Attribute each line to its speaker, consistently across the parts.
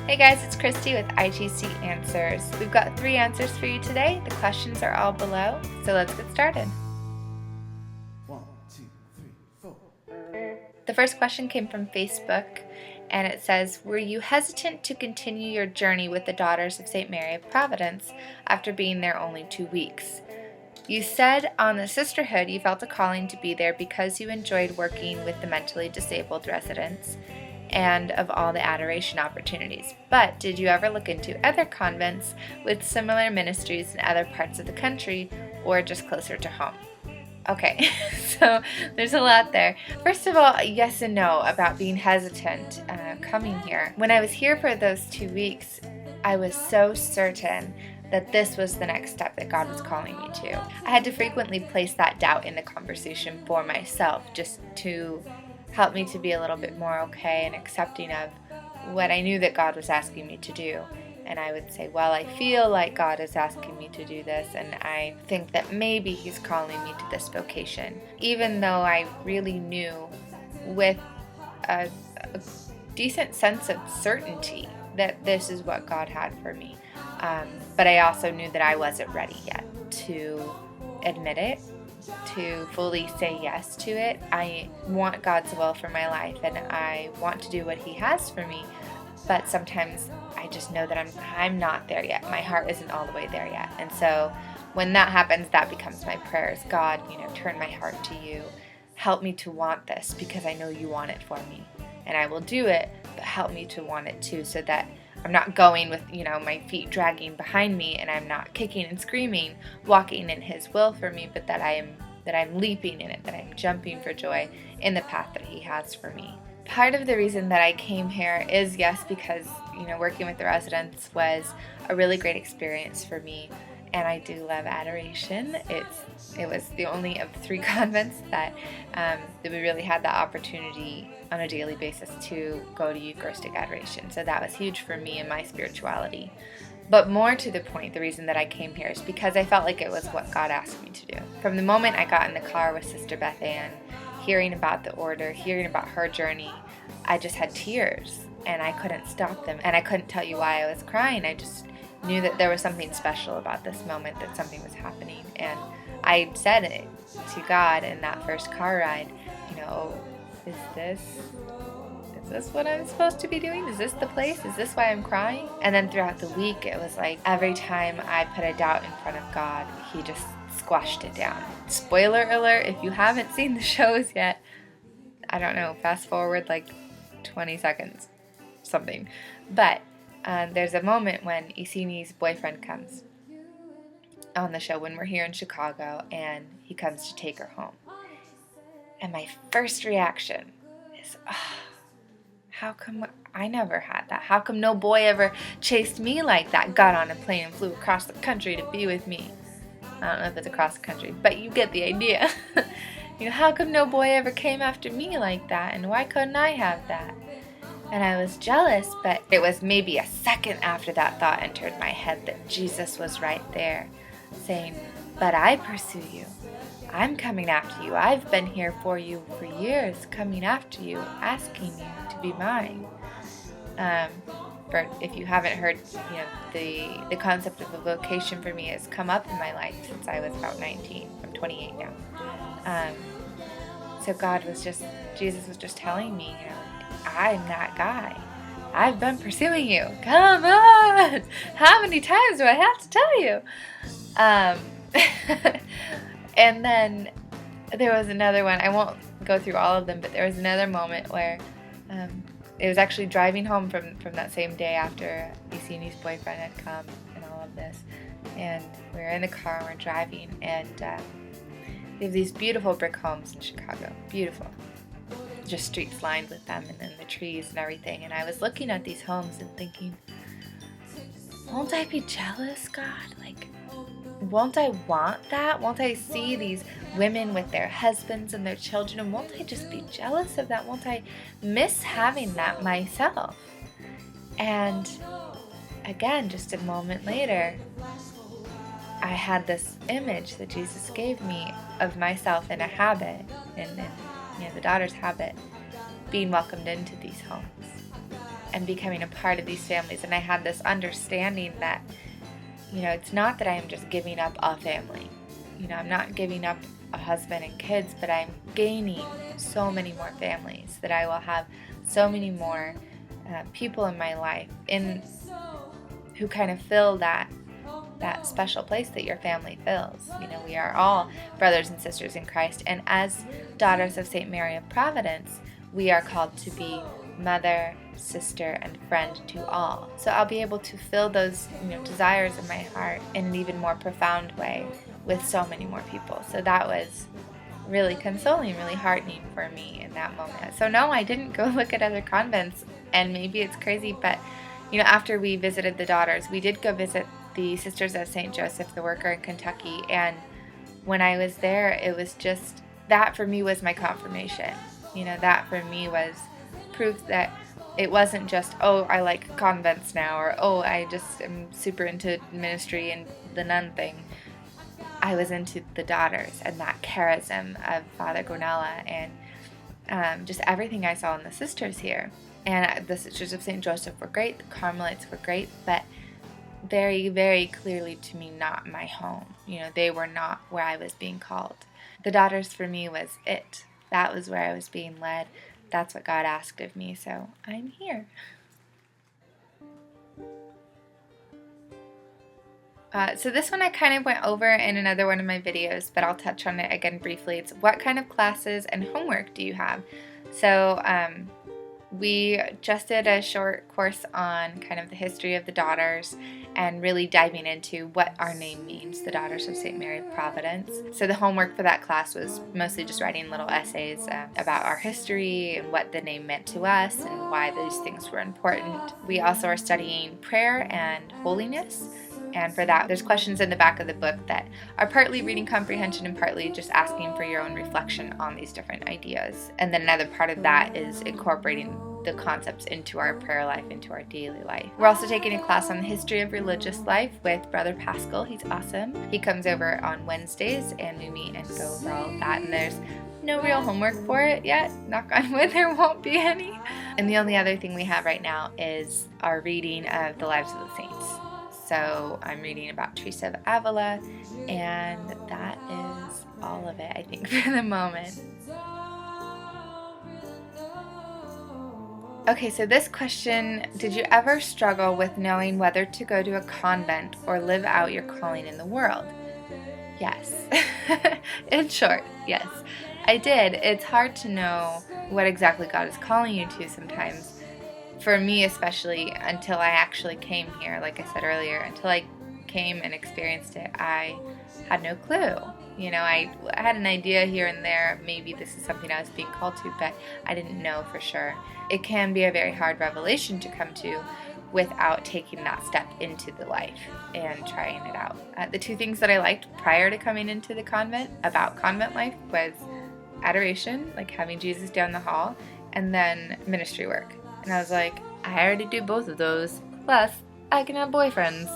Speaker 1: Hey guys, it's Christy with ITCAnswers. We've got 3 answers for you today. The questions are all below, so let's get started.
Speaker 2: 1, 2, 3, 4.
Speaker 1: The first question came from Facebook, and it says, were you hesitant to continue your journey with the Daughters of St. Mary of Providence after being there only 2 weeks? You said on the sisterhood you felt a calling to be there because you enjoyed working with the mentally disabled residents and of all the adoration opportunities. But did you ever look into other convents with similar ministries in other parts of the country or just closer to home? Okay, so there's a lot there. First of all, yes and no about being hesitant coming here. When I was here for those 2 weeks, I was so certain that this was the next step that God was calling me to. I had to frequently place that doubt in the conversation for myself just to help me to be a little bit more okay and accepting of what I knew that God was asking me to do. And I would say, well, I feel like God is asking me to do this, and I think that maybe He's calling me to this vocation. Even though I really knew with a decent sense of certainty that this is what God had for me. But I also knew that I wasn't ready yet to admit it, to fully say yes to it. I want God's will for my life, and I want to do what He has for me. But sometimes I just know that I'm not there yet. My heart isn't all the way there yet. And so when that happens, that becomes my prayers. God, turn my heart to You. Help me to want this because I know You want it for me. And I will do it, but help me to want it too, so that I'm not going with, my feet dragging behind me, and I'm not kicking and screaming, walking in His will for me, but that I'm leaping in it, that I'm jumping for joy in the path that He has for me. Part of the reason that I came here is, yes, because, working with the residents was a really great experience for me, and I do love adoration. It was the only of 3 convents that we really had the opportunity on a daily basis to go to Eucharistic adoration. So that was huge for me and my spirituality. But more to the point, the reason that I came here is because I felt like it was what God asked me to do. From the moment I got in the car with Sister Beth Ann, hearing about the order, hearing about her journey, I just had tears, and I couldn't stop them, and I couldn't tell you why I was crying. I just knew that there was something special about this moment, that something was happening, and I said it to God in that first car ride, is this what I'm supposed to be doing? Is this the place? Is this why I'm crying? And then throughout the week, it was like every time I put a doubt in front of God, He just squashed it down. Spoiler alert, if you haven't seen the shows yet, I don't know, fast forward like 20 seconds, something. But there's a moment when Isini's boyfriend comes on the show when we're here in Chicago, and he comes to take her home. And my first reaction is, how come I never had that? How come no boy ever chased me like that, got on a plane and flew across the country to be with me? I don't know if it's across the country, but you get the idea. How come no boy ever came after me like that, and why couldn't I have that? And I was jealous, but it was maybe a second after that thought entered my head that Jesus was right there, saying, but I pursue you. I'm coming after you. I've been here for you for years, coming after you, asking you to be mine. For if you haven't heard, the concept of a vocation for me has come up in my life since I was about 19. I'm 28 now. So Jesus was just telling me, I'm that guy. I've been pursuing you. Come on! How many times do I have to tell you? And then there was another one. I won't go through all of them, but there was another moment where it was actually driving home from that same day after Isini's boyfriend had come and all of this. And we were in the car and we're driving, and they have these beautiful brick homes in Chicago. Beautiful. Just streets lined with them, and then the trees and everything. And I was looking at these homes and thinking, won't I be jealous, God? Won't I want that? Won't I see these women with their husbands and their children? And won't I just be jealous of that? Won't I miss having that myself? And again, just a moment later, I had this image that Jesus gave me of myself in a habit, in the daughter's habit, being welcomed into these homes. and becoming a part of these families. And I had this understanding that, it's not that I'm just giving up a family. I'm not giving up a husband and kids, but I'm gaining so many more families, that I will have so many more people in my life who kind of fill that special place that your family fills. We are all brothers and sisters in Christ, and as daughters of St. Mary of Providence, we are called to be mother, sister, and friend to all. So I'll be able to fill those desires in my heart in an even more profound way with so many more people. So that was really consoling, really heartening for me in that moment. So no, I didn't go look at other convents, and maybe it's crazy, but after we visited the daughters, we did go visit the Sisters of St. Joseph the Worker in Kentucky, and when I was there, it was just, that for me was my confirmation. That for me was proof that it wasn't just, oh, I like convents now, or oh, I just am super into ministry and the nun thing. I was into the daughters and that charism of Father Gonella, and just everything I saw in the sisters here. And the Sisters of St. Joseph were great, the Carmelites were great, but very, very clearly to me not my home. They were not where I was being called. The daughters for me was it. That was where I was being led. That's what God asked of me, so I'm here. So this one I kind of went over in another one of my videos, but I'll touch on it again briefly. It's what kind of classes and homework do you have? So we just did a short course on kind of the history of the daughters and really diving into what our name means, the Daughters of St. Mary of Providence. So the homework for that class was mostly just writing little essays about our history and what the name meant to us and why those things were important. We also are studying prayer and holiness. And for that, there's questions in the back of the book that are partly reading comprehension and partly just asking for your own reflection on these different ideas. And then another part of that is incorporating the concepts into our prayer life, into our daily life. We're also taking a class on the history of religious life with Brother Pascal. He's awesome. He comes over on Wednesdays and we meet and go over all of that. And there's no real homework for it yet. Knock on wood, there won't be any. And the only other thing we have right now is our reading of the lives of the saints. So I'm reading about Teresa of Avila, and that is all of it, I think, for the moment. Okay, so this question, did you ever struggle with knowing whether to go to a convent or live out your calling in the world? Yes. In short, yes. I did. It's hard to know what exactly God is calling you to sometimes. For me especially, until I actually came here, like I said earlier, until I came and experienced it, I had no clue. I had an idea here and there, maybe this is something I was being called to, but I didn't know for sure. It can be a very hard revelation to come to without taking that step into the life and trying it out. The two things that I liked prior to coming into the convent about convent life was adoration, like having Jesus down the hall, and then ministry work. And I was like, I already do both of those, plus I can have boyfriends.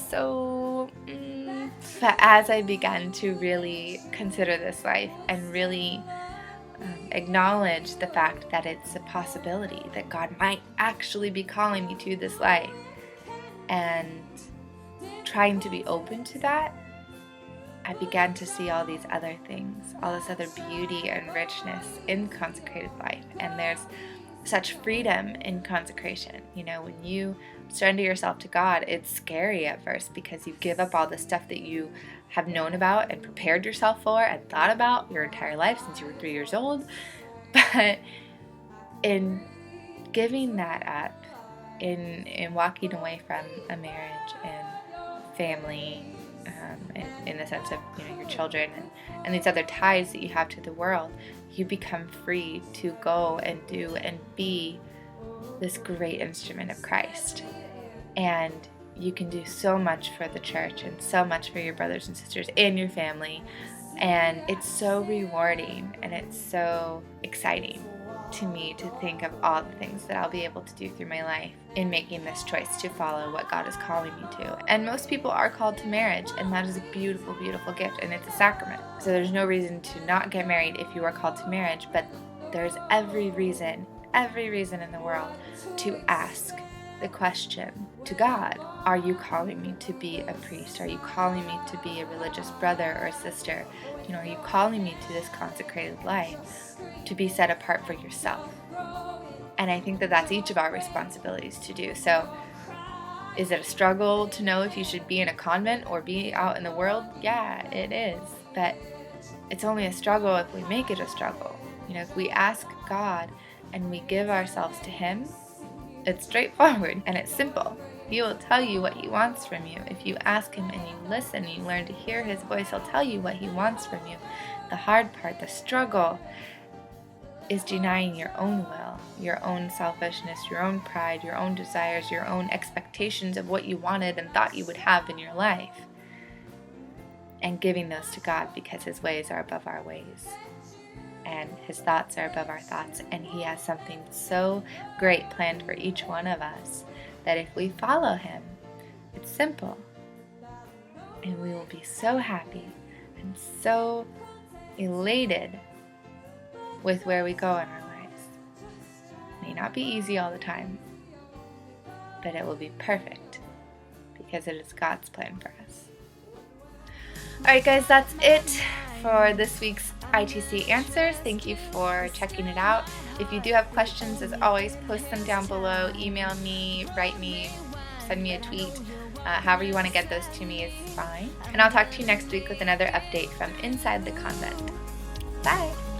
Speaker 1: So, But as I began to really consider this life and really acknowledge the fact that it's a possibility, that God might actually be calling me to this life, and trying to be open to that, I began to see all these other things, all this other beauty and richness in consecrated life. And there's such freedom in consecration. When you surrender yourself to God, it's scary at first because you give up all the stuff that you have known about and prepared yourself for and thought about your entire life since you were 3 years old. But in giving that up, in walking away from a marriage and family, in the sense of your children and these other ties that you have to the world, you become free to go and do and be this great instrument of Christ. And you can do so much for the church and so much for your brothers and sisters and your family. And it's so rewarding and it's so exciting to me to think of all the things that I'll be able to do through my life in making this choice to follow what God is calling me to. And most people are called to marriage, and that is a beautiful, beautiful gift, and it's a sacrament. So there's no reason to not get married if you are called to marriage, but there's every reason every reason in the world to ask the question to God, are you calling me to be a priest? Are you calling me to be a religious brother or sister? Are you calling me to this consecrated life to be set apart for yourself? And I think that that's each of our responsibilities to do. So is it a struggle to know if you should be in a convent or be out in the world? Yeah, it is. But it's only a struggle if we make it a struggle. If we ask God and we give ourselves to Him, it's straightforward and it's simple. He will tell you what He wants from you. If you ask Him and you listen, you learn to hear His voice, He'll tell you what He wants from you. The hard part, the struggle, is denying your own will, your own selfishness, your own pride, your own desires, your own expectations of what you wanted and thought you would have in your life, and giving those to God, because His ways are above our ways and His thoughts are above our thoughts, and He has something so great planned for each one of us that if we follow Him, it's simple, and we will be so happy and so elated with where we go in our lives. It may not be easy all the time, but it will be perfect because it is God's plan for us. Alright guys, that's it for this week's ITC Answers. Thank you for checking it out. If you do have questions, as always, post them down below. Email me, write me, send me a tweet. However you want to get those to me is fine. And I'll talk to you next week with another update from inside the convent. Bye!